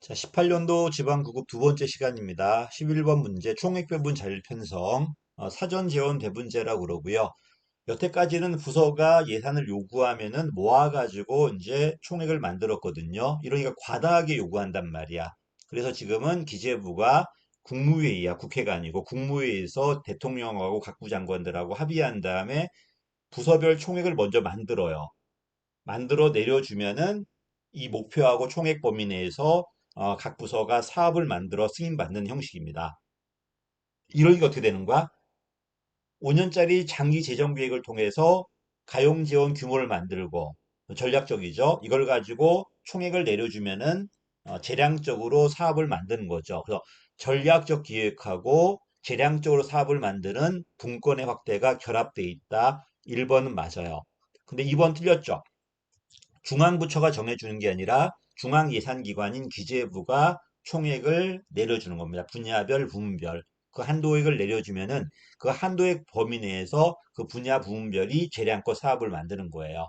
자, 18년도 지방구급 두 번째 시간입니다. 11번 문제 총액배분 자율 편성 사전 재원 배분제라고 그러고요. 여태까지는 부서가 예산을 요구하면은 모아가지고 이제 총액을 만들었거든요. 이러니까 과다하게 요구한단 말이야. 그래서 지금은 기재부가 국무회의야, 국회가 아니고 국무회의에서 대통령하고 각부 장관들하고 합의한 다음에 부서별 총액을 먼저 만들어요. 만들어 내려주면은 이 목표하고 총액 범위 내에서 각 부서가 사업을 만들어 승인받는 형식입니다. 이러니까 어떻게 되는 거야? 5년짜리 장기 재정 계획을 통해서 가용 지원 규모를 만들고 전략적이죠. 이걸 가지고 총액을 내려주면은 재량적으로 사업을 만드는 거죠. 그래서 전략적 기획하고 재량적으로 사업을 만드는 분권의 확대가 결합돼 있다. 1번은 맞아요. 근데 2번 틀렸죠. 중앙부처가 정해주는 게 아니라 중앙예산기관인 기재부가 총액을 내려주는 겁니다. 분야별, 부문별. 그 한도액을 내려주면은 그 한도액 범위 내에서 그 분야, 부문별이 재량껏 사업을 만드는 거예요.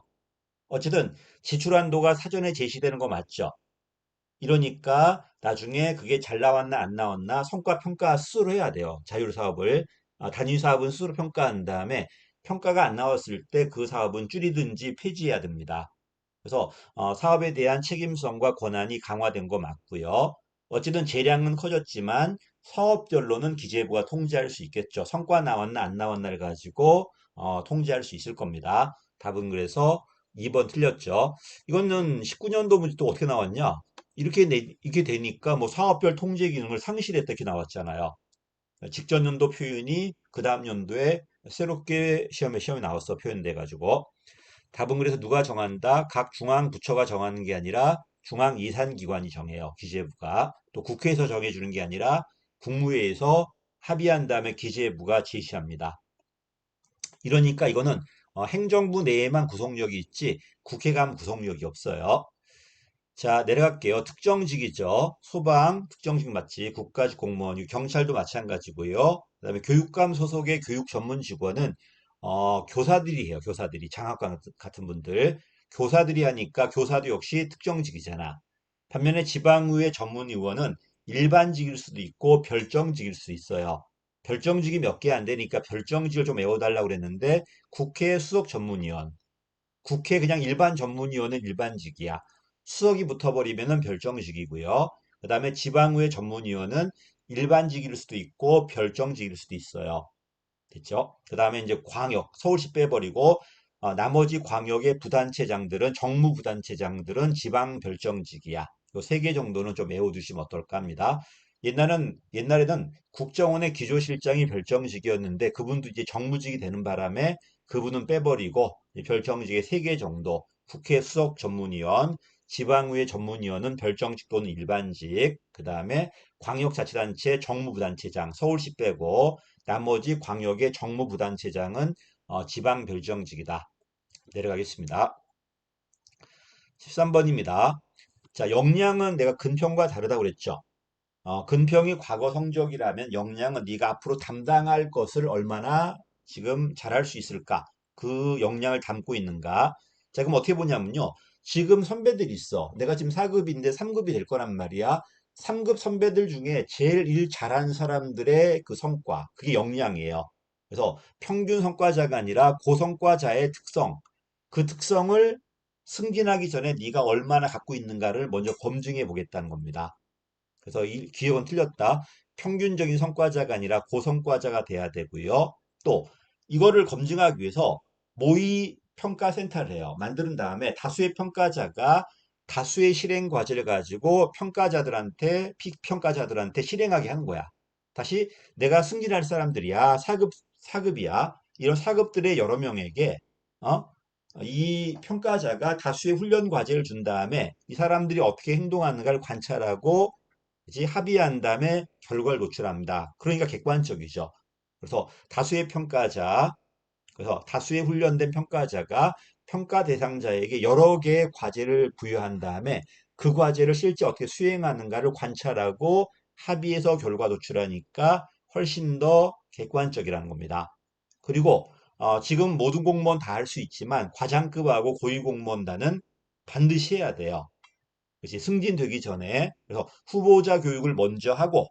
어쨌든 지출 한도가 사전에 제시되는 거 맞죠? 이러니까 나중에 그게 잘 나왔나 안 나왔나 성과 평가 스스로 해야 돼요. 자율 사업을. 단위 사업은 스스로 평가한 다음에 평가가 안 나왔을 때 그 사업은 줄이든지 폐지해야 됩니다. 그래서 사업에 대한 책임성과 권한이 강화된 거 맞고요. 어쨌든 재량은 커졌지만 사업별로는 기재부가 통제할 수 있겠죠. 성과 나왔나 안 나왔나를 가지고 통제할 수 있을 겁니다. 답은 그래서 2번 틀렸죠. 이거는 19년도 문제 또 어떻게 나왔냐? 이게 되니까 뭐 사업별 통제 기능을 상실했다 이렇게 나왔잖아요. 직전 연도 표현이 그 다음 연도에 새롭게 시험에 나왔어 표현돼 가지고. 답은 그래서 누가 정한다? 각 중앙부처가 정하는 게 아니라 중앙예산기관이 정해요. 기재부가. 또 국회에서 정해주는 게 아니라 국무회의에서 합의한 다음에 기재부가 제시합니다. 이러니까 이거는 행정부 내에만 구속력이 있지 국회가 하면 구속력이 없어요. 자, 내려갈게요. 특정직이죠. 소방, 특정직 맞지? 국가직 공무원, 경찰도 마찬가지고요. 그다음에 교육감 소속의 교육 전문 직원은 교사들이 해요. 교사들이 장학관 같은 분들 교사들이 하니까 교사도 역시 특정직이잖아. 반면에 지방의회 전문의원은 일반직일 수도 있고 별정직일 수도 있어요. 별정직이 몇 개 안 되니까 별정직을 좀 외워달라고 그랬는데 국회 수석 전문위원, 국회 그냥 일반 전문위원은 일반직이야. 수석이 붙어버리면은 별정직이고요. 그 다음에 지방의회 전문위원은 일반직일 수도 있고 별정직일 수도 있어요. 됐죠? 그 다음에 이제 광역, 서울시 빼버리고 나머지 광역의 부단체장들은 정무부단체장들은 지방 별정직이야. 요 세 개 정도는 좀 외워두시면 어떨까 합니다. 옛날에는 국정원의 기조실장이 별정직이었는데 그분도 이제 정무직이 되는 바람에 그분은 빼버리고 별정직의 세 개 정도, 국회 수석 전문위원, 지방의회 전문위원은 별정직 또는 일반직, 그 다음에 광역자치단체 정무부단체장, 서울시 빼고 나머지 광역의 정무부단체장은 지방 별정직이다. 내려가겠습니다. 13번입니다. 자, 역량은 내가 근평과 다르다고 그랬죠. 근평이 과거 성적이라면 역량은 네가 앞으로 담당할 것을 얼마나 지금 잘할 수 있을까? 그 역량을 담고 있는가? 자, 그럼 어떻게 보냐면요. 지금 선배들이 있어. 내가 지금 4급인데 3급이 될 거란 말이야. 3급 선배들 중에 제일 일 잘한 사람들의 그 성과, 그게 역량이에요. 그래서 평균 성과자가 아니라 고성과자의 특성, 그 특성을 승진하기 전에 네가 얼마나 갖고 있는가를 먼저 검증해 보겠다는 겁니다. 그래서 이 기억은 틀렸다. 평균적인 성과자가 아니라 고성과자가 돼야 되고요. 또 이거를 검증하기 위해서 모의 평가센터를 해요. 만든 다음에 다수의 평가자가 다수의 실행 과제를 가지고 피평가자들한테 실행하게 하는 거야. 다시 내가 승진할 사람들이야. 4급이야. 이런 4급들의 여러 명에게 어? 이 평가자가 다수의 훈련 과제를 준 다음에 이 사람들이 어떻게 행동하는가를 관찰하고 이제 합의한 다음에 결과를 노출합니다. 그러니까 객관적이죠. 그래서 다수의 훈련된 평가자가 평가 대상자에게 여러 개의 과제를 부여한 다음에 그 과제를 실제 어떻게 수행하는가를 관찰하고 합의해서 결과 노출하니까 훨씬 더 객관적이라는 겁니다. 그리고 지금 모든 공무원 다 할 수 있지만 과장급하고 고위공무원단은 반드시 해야 돼요. 그렇지, 승진되기 전에. 그래서 후보자 교육을 먼저 하고,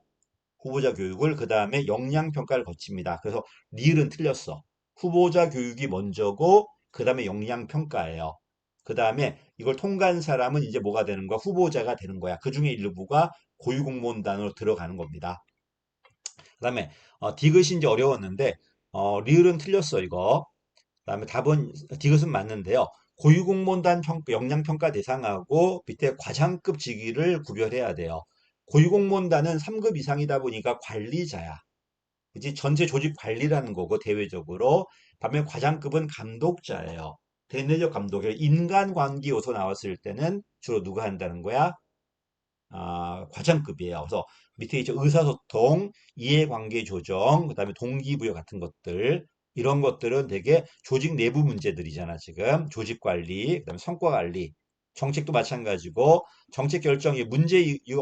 후보자 교육을 그 다음에 역량평가를 거칩니다. 그래서 리을은 틀렸어. 후보자 교육이 먼저고 그 다음에 역량평가예요. 그 다음에 이걸 통과한 사람은 이제 뭐가 되는 거야? 후보자가 되는 거야. 그 중에 일부가 고위공무원단으로 들어가는 겁니다. 그 다음에 디귿이 이제 어려웠는데 리을은 틀렸어 이거. 그 다음에 답은 디귿은 맞는데요. 고위공무원단 역량평가 대상하고 밑에 과장급 직위를 구별해야 돼요. 고위공무원단은 3급 이상이다 보니까 관리자야. 그지? 전체 조직 관리라는 거고 대외적으로. 반면 과장급은 감독자예요. 대내적 감독. 인간관계 요소 나왔을 때는 주로 누가 한다는 거야? 과장급이에요. 그래서 밑에 있죠. 의사소통, 이해관계 조정, 그다음에 동기부여 같은 것들. 이런 것들은 되게 조직 내부 문제들이잖아, 지금. 조직 관리, 그다음에 성과 관리. 정책도 마찬가지고 정책 결정이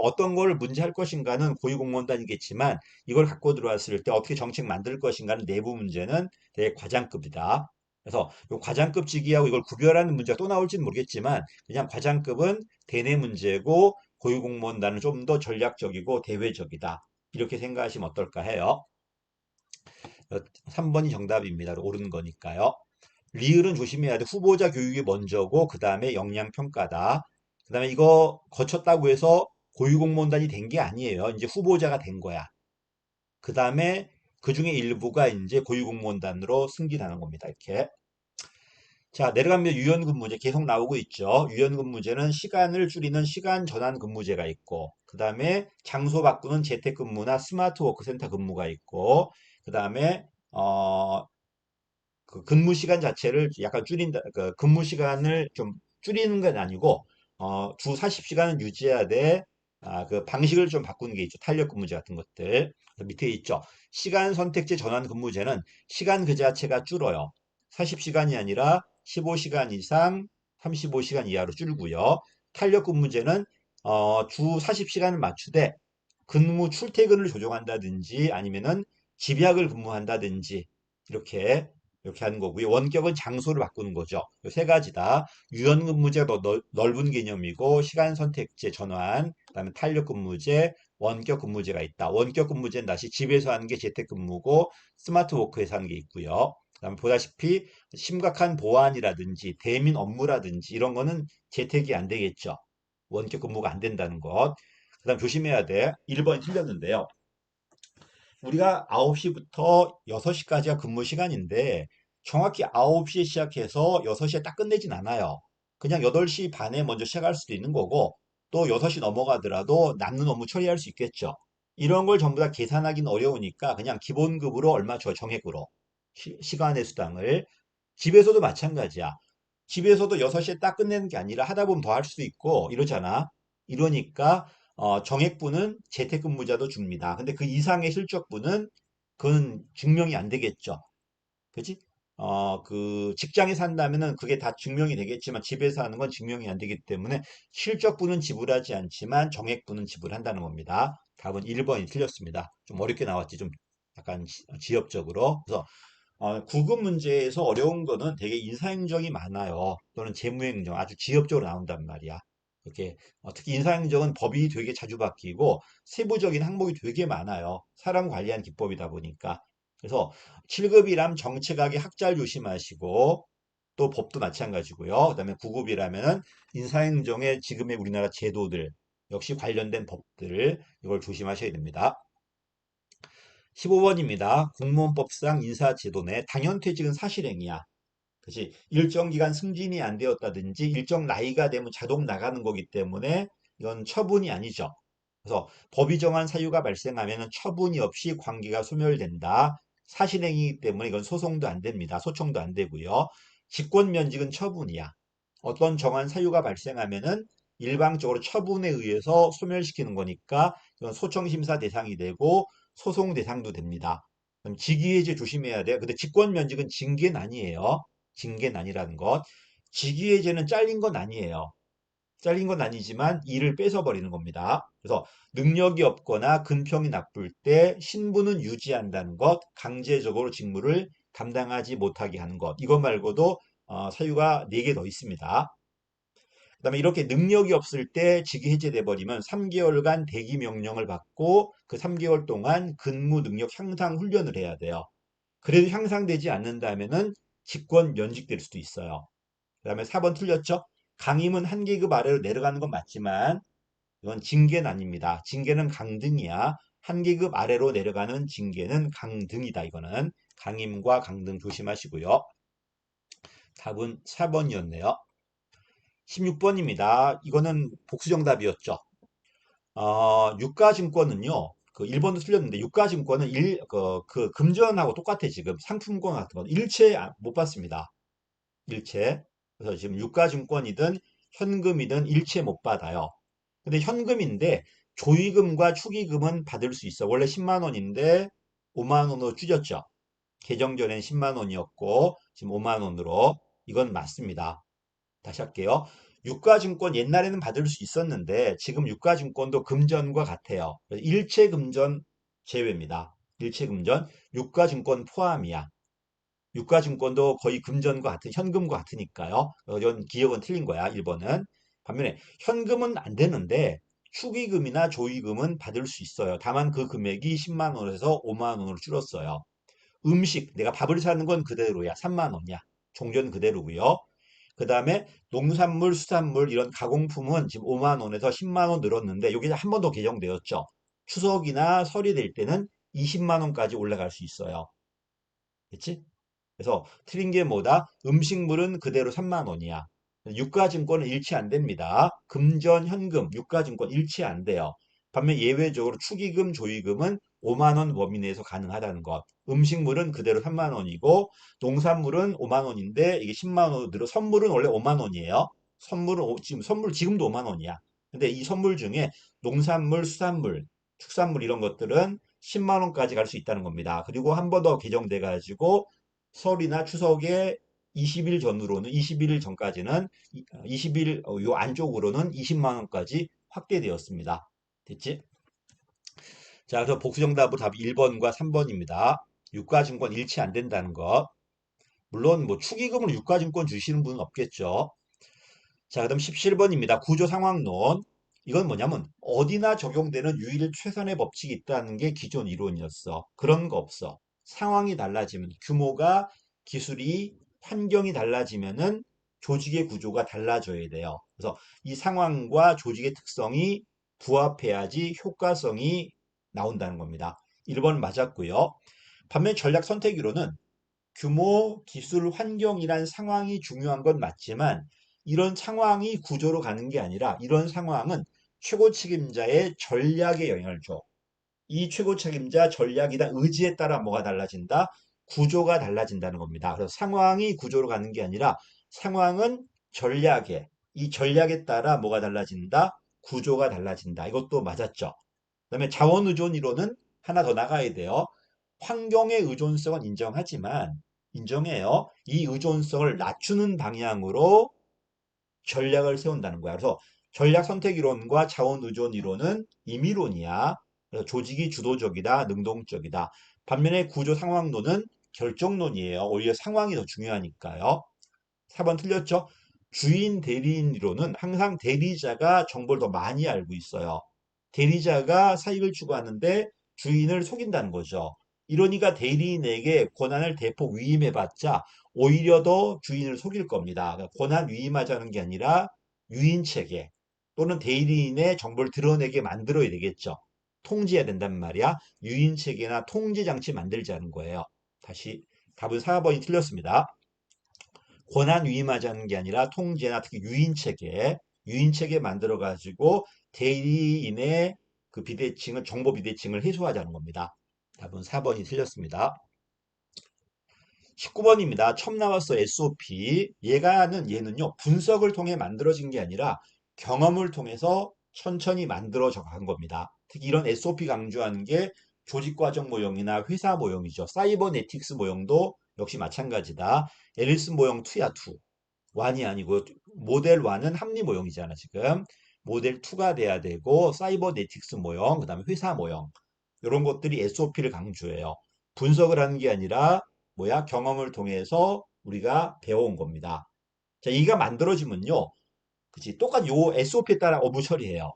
어떤 걸 문제할 것인가는 고위공무원단이겠지만 이걸 갖고 들어왔을 때 어떻게 정책 만들 것인가는 내부 문제는 되게 과장급이다. 그래서 이 과장급 직위하고 이걸 구별하는 문제가 또 나올지는 모르겠지만 그냥 과장급은 대내 문제고 고위공무원단은 좀 더 전략적이고 대외적이다. 이렇게 생각하시면 어떨까 해요. 3번이 정답입니다. 옳은 거니까요. 리을은 조심해야 돼. 후보자 교육이 먼저고 그 다음에 역량평가다. 그 다음에 이거 거쳤다고 해서 고위공무원단이 된 게 아니에요. 이제 후보자가 된 거야. 그 다음에 그 중에 일부가 이제 고위공무원단으로 승진하는 겁니다. 이렇게. 자, 내려가면 유연근무제 계속 나오고 있죠. 유연근무제는 시간을 줄이는 시간 전환 근무제가 있고, 그 다음에 장소 바꾸는 재택근무나 스마트워크 센터 근무가 있고, 그 다음에 그 근무 시간 자체를 약간 줄인다, 그 근무 시간을 좀 줄이는 건 아니고, 주 40시간은 유지해야 돼. 그 방식을 좀 바꾸는 게 있죠. 탄력 근무제 같은 것들. 밑에 있죠. 시간 선택제 전환 근무제는 시간 그 자체가 줄어요. 40시간이 아니라 15시간 이상 35시간 이하로 줄고요. 탄력 근무제는 주 40시간을 맞추되 근무 출퇴근을 조정한다든지 아니면은 집약을 근무한다든지 이렇게 하는 거고요. 원격은 장소를 바꾸는 거죠. 세 가지다. 유연근무제가 더 넓은 개념이고 시간 선택제 전환, 그다음에 탄력 근무제, 원격 근무제가 있다. 원격 근무제는 다시 집에서 하는 게 재택근무고 스마트 워크에서 하는 게 있고요. 그다음에 보다시피 심각한 보안이라든지 대민 업무라든지 이런 거는 재택이 안 되겠죠. 원격 근무가 안 된다는 것. 그다음 조심해야 돼. 1번이 틀렸는데요. 우리가 9시부터 6시까지가 근무 시간인데 정확히 9시에 시작해서 6시에 딱 끝내진 않아요. 그냥 8시 반에 먼저 시작할 수도 있는 거고 또 6시 넘어가더라도 남는 업무 처리할 수 있겠죠. 이런 걸 전부 다 계산하기는 어려우니까 그냥 기본급으로 얼마 줘 정액으로 시간의 수당을. 집에서도 마찬가지야. 집에서도 6시에 딱 끝내는 게 아니라 하다 보면 더 할 수도 있고 이러잖아. 이러니까 정액분은 재택근무자도 줍니다. 근데 그 이상의 실적분은 그건 증명이 안 되겠죠. 그지? 그 직장에서 한다면은 그게 다 증명이 되겠지만 집에서 하는 건 증명이 안 되기 때문에 실적분은 지불하지 않지만 정액분은 지불한다는 겁니다. 답은 1번이 틀렸습니다. 좀 어렵게 나왔지. 좀 약간 지엽적으로. 그래서 9급 문제에서 어려운 거는 되게 인사행정이 많아요. 또는 재무행정 아주 지엽적으로 나온단 말이야. 이렇게 특히 인사행정은 법이 되게 자주 바뀌고 세부적인 항목이 되게 많아요. 사람 관리하는 기법이다 보니까. 그래서 7급이라면 정책학의 학잘 조심하시고 또 법도 마찬가지고요. 그다음에 9급이라면은 인사행정의 지금의 우리나라 제도들 역시 관련된 법들 이걸 조심하셔야 됩니다. 15번입니다. 공무원법상 인사제도 내 당연퇴직은 사실행위야. 그치? 일정 기간 승진이 안 되었다든지 일정 나이가 되면 자동 나가는 거기 때문에 이건 처분이 아니죠. 그래서 법이 정한 사유가 발생하면 처분이 없이 관계가 소멸된다. 사실행위이기 때문에 이건 소송도 안 됩니다. 소청도 안 되고요. 직권면직은 처분이야. 어떤 정한 사유가 발생하면은 일방적으로 처분에 의해서 소멸시키는 거니까 이건 소청심사 대상이 되고 소송 대상도 됩니다. 그럼 직위해제 조심해야 돼요. 근데 직권면직은 징계는 아니에요. 징계는 아니라는 것. 직위해제는 잘린 건 아니에요. 잘린 건 아니지만 일을 뺏어버리는 겁니다. 그래서 능력이 없거나 근평이 나쁠 때 신분은 유지한다는 것, 강제적으로 직무를 감당하지 못하게 하는 것. 이것 말고도 사유가 4개 더 있습니다. 그다음에 이렇게 능력이 없을 때 직위 해제돼 버리면 3개월간 대기 명령을 받고 그 3개월 동안 근무 능력 향상 훈련을 해야 돼요. 그래도 향상되지 않는다면은 직권 면직될 수도 있어요. 그다음에 4번 틀렸죠? 강임은 한 계급 아래로 내려가는 건 맞지만 이건 징계는 아닙니다. 징계는 강등이야. 한 계급 아래로 내려가는 징계는 강등이다. 이거는 강임과 강등 조심하시고요. 답은 4번이었네요. 16번입니다. 이거는 복수정답이었죠. 유가증권은요. 그 1번도 틀렸는데 유가증권은 그 금전하고 똑같아 지금 상품권 같은 거 일체 못 받습니다. 일체. 그래서 지금 유가증권이든 현금이든 일체 못 받아요. 근데 현금인데 조의금과 축의금은 받을 수 있어. 원래 10만 원인데 5만 원으로 줄였죠. 개정 전엔 10만 원이었고 지금 5만 원으로 이건 맞습니다. 다시 할게요. 유가증권 옛날에는 받을 수 있었는데 지금 유가증권도 금전과 같아요. 일체 금전 제외입니다. 일체 금전, 유가증권 포함이야. 유가증권도 거의 금전과 같은 현금과 같으니까요. 이건 기억은 틀린 거야. 1번은. 반면에 현금은 안 되는데 축의금이나 조의금은 받을 수 있어요. 다만 그 금액이 10만 원에서 5만 원으로 줄었어요. 음식, 내가 밥을 사는 건 그대로야. 3만 원이야. 종전 그대로고요. 그 다음에 농산물, 수산물 이런 가공품은 지금 5만 원에서 10만 원 늘었는데 여기 한 번 더 개정되었죠. 추석이나 설이 될 때는 20만 원까지 올라갈 수 있어요. 그치? 그래서 틀린 게 뭐다? 음식물은 그대로 3만 원이야. 유가증권은 일치 안 됩니다. 금전, 현금, 유가증권 일치 안 돼요. 반면 예외적으로 축의금, 조의금은 5만 원 범위 내에서 가능하다는 것. 음식물은 그대로 3만 원이고 농산물은 5만 원인데 이게 10만 원으로 늘어 선물은 원래 5만 원이에요. 지금 지금도 5만 원이야. 근데 이 선물 중에 농산물, 수산물, 축산물 이런 것들은 10만 원까지 갈 수 있다는 겁니다. 그리고 한 번 더 개정돼 가지고 설이나 추석에 20일 전후로는 21일 전까지는 20일 요 안쪽으로는 20만 원까지 확대되었습니다. 됐지? 자, 그래서 복수 정답은 답이 1번과 3번입니다. 유가증권 일치 안 된다는 것. 물론 뭐 축의금으로 유가증권 주시는 분은 없겠죠. 자, 그다음 17번입니다. 구조 상황론. 이건 뭐냐면 어디나 적용되는 유일 최선의 법칙이 있다는 게 기존 이론이었어. 그런 거 없어. 상황이 달라지면 규모가 기술이 환경이 달라지면은 조직의 구조가 달라져야 돼요. 그래서 이 상황과 조직의 특성이 부합해야지 효과성이 나온다는 겁니다. 1번 맞았고요. 반면 전략 선택이론은 규모, 기술, 환경이란 상황이 중요한 건 맞지만 이런 상황이 구조로 가는 게 아니라 이런 상황은 최고 책임자의 전략에 영향을 줘. 이 최고 책임자 전략이다 의지에 따라 뭐가 달라진다? 구조가 달라진다는 겁니다. 그래서 상황이 구조로 가는 게 아니라 상황은 전략에 이 전략에 따라 뭐가 달라진다? 구조가 달라진다. 이것도 맞았죠. 그다음에 자원 의존 이론은 하나 더 나가야 돼요. 환경의 의존성은 인정해요. 이 의존성을 낮추는 방향으로 전략을 세운다는 거야. 그래서 전략 선택 이론과 자원 의존 이론은 임의론이야. 그래서 조직이 주도적이다, 능동적이다. 반면에 구조 상황론은 결정론이에요. 오히려 상황이 더 중요하니까요. 4번 틀렸죠? 주인 대리인 이론은 항상 대리자가 정보를 더 많이 알고 있어요. 대리자가 사익을 추구하는데 주인을 속인다는 거죠. 이러니까 대리인에게 권한을 대폭 위임해봤자 오히려 더 주인을 속일 겁니다. 그러니까 권한 위임하자는 게 아니라 유인체계 또는 대리인의 정보를 드러내게 만들어야 되겠죠. 통제해야 된단 말이야. 유인체계나 통제장치 만들자는 거예요. 다시 답은 4번이 틀렸습니다. 권한 위임하자는 게 아니라 통제나 특히 유인체계 만들어 가지고 대리인의 그 비대칭을 정보 비대칭을 해소하자는 겁니다. 답은 4번이 틀렸습니다. 19번입니다. 처음 나왔어 SOP. 얘는요 분석을 통해 만들어진 게 아니라 경험을 통해서 천천히 만들어져 간 겁니다. 특히 이런 SOP 강조하는 게 조직과정 모형이나 회사 모형이죠. 사이버네틱스 모형도 역시 마찬가지다. 앨리스 모형 2야 2. 1이 아니고 모델 1은 합리 모형이잖아 지금. 모델 2가 돼야 되고 사이버네틱스 모형, 그 다음에 회사 모형 이런 것들이 SOP를 강조해요. 분석을 하는 게 아니라 뭐야? 경험을 통해서 우리가 배워온 겁니다. 자, 이가 만들어지면요. 그치? 똑같이 요 SOP에 따라 업무 처리해요.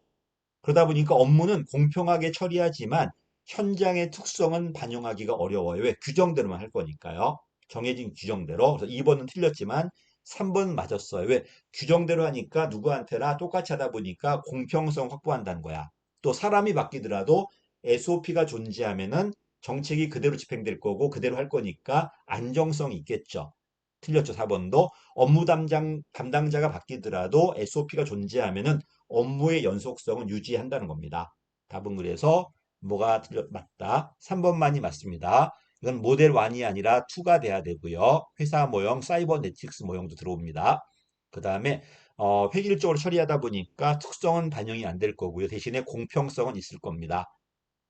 그러다 보니까 업무는 공평하게 처리하지만 현장의 특성은 반영하기가 어려워요. 왜? 규정대로만 할 거니까요. 정해진 규정대로. 그래서 2번은 틀렸지만 3번 맞았어요. 왜? 규정대로 하니까 누구한테나 똑같이 하다 보니까 공평성 확보한다는 거야. 또 사람이 바뀌더라도 SOP가 존재하면은 정책이 그대로 집행될 거고 그대로 할 거니까 안정성이 있겠죠. 틀렸죠. 4번도 업무 담당자가 바뀌더라도 SOP가 존재하면은 업무의 연속성은 유지한다는 겁니다. 답은 그래서 뭐가 맞다? 3번만이 맞습니다. 이건 모델 1이 아니라 2가 돼야 되고요. 회사 모형, 사이버네틱스 모형도 들어옵니다. 그 다음에 획일적으로 처리하다 보니까 특성은 반영이 안 될 거고요. 대신에 공평성은 있을 겁니다.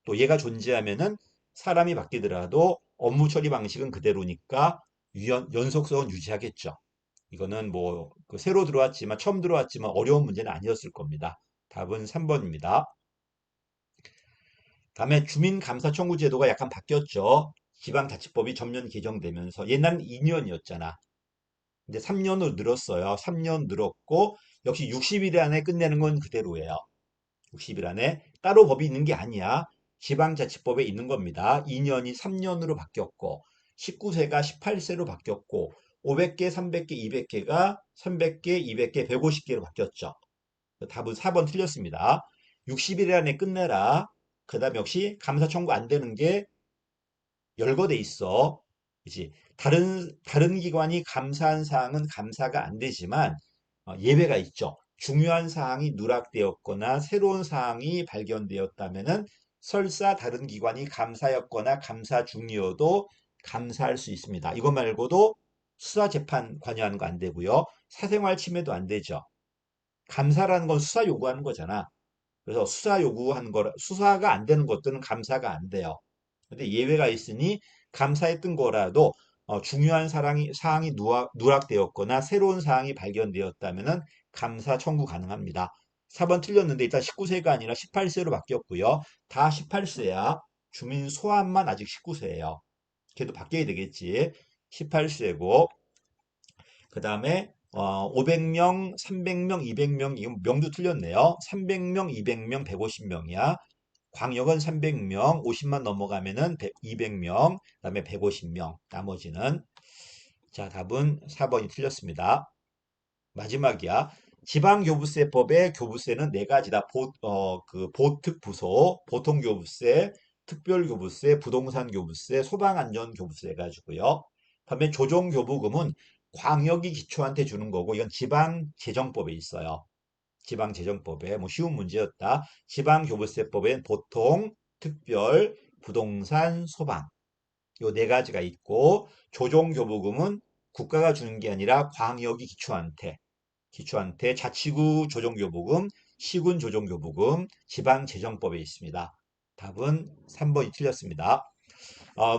또 얘가 존재하면은 사람이 바뀌더라도 업무 처리 방식은 그대로니까 연속성은 유지하겠죠. 이거는 뭐그 새로 들어왔지만 처음 들어왔지만 어려운 문제는 아니었을 겁니다. 답은 3번입니다. 다음에 주민감사 청구 제도가 약간 바뀌었죠. 지방자치법이 전면 개정되면서 옛날은 2년이었잖아. 이제 3년으로 늘었어요. 3년 늘었고 역시 60일 안에 끝내는 건 그대로예요. 60일 안에 따로 법이 있는 게 아니야. 지방자치법에 있는 겁니다. 2년이 3년으로 바뀌었고 19세가 18세로 바뀌었고 500개, 300개, 200개가 300개, 200개, 150개로 바뀌었죠. 답은 4번 틀렸습니다. 60일 안에 끝내라. 그 다음에 역시 감사 청구 안 되는 게 열거돼 있어. 그치? 다른 기관이 감사한 사항은 감사가 안 되지만 예외가 있죠. 중요한 사항이 누락되었거나 새로운 사항이 발견되었다면은 설사 다른 기관이 감사였거나 감사 중이어도 감사할 수 있습니다. 이거 말고도 수사 재판 관여하는 거 안 되고요. 사생활 침해도 안 되죠. 감사라는 건 수사 요구하는 거잖아. 그래서 수사 요구하는 거 수사가 안 되는 것들은 감사가 안 돼요. 근데 예외가 있으니 감사했던 거라도 중요한 사항이 누락되었거나 새로운 사항이 발견되었다면 감사 청구 가능합니다. 4번 틀렸는데 일단 19세가 아니라 18세로 바뀌었고요. 다 18세야. 주민 소환만 아직 19세예요. 걔도 바뀌어야 되겠지. 18세고 그 다음에 500명, 300명, 200명 이건 명도 틀렸네요. 300명, 200명, 150명이야. 광역은 300명, 50만 넘어가면은 200명, 그다음에 150명. 나머지는 자, 답은 4번이 틀렸습니다. 마지막이야. 지방교부세법의 교부세는 네 가지다. 보특부소, 보통교부세, 특별교부세, 부동산교부세, 소방안전교부세 해가지고요. 다음에 조정교부금은 광역이 기초한테 주는 거고 이건 지방재정법에 있어요. 지방재정법에 뭐 쉬운 문제였다. 지방교부세법엔 보통, 특별, 부동산, 소방 요 네 가지가 있고 조정교부금은 국가가 주는 게 아니라 광역이 기초한테 자치구 조정교부금, 시군 조정교부금, 지방재정법에 있습니다. 답은 3번이 틀렸습니다.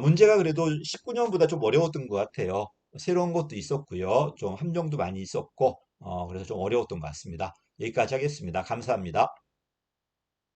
문제가 그래도 19년보다 좀 어려웠던 것 같아요. 새로운 것도 있었고요. 좀 함정도 많이 있었고 그래서 좀 어려웠던 것 같습니다. 여기까지 하겠습니다. 감사합니다.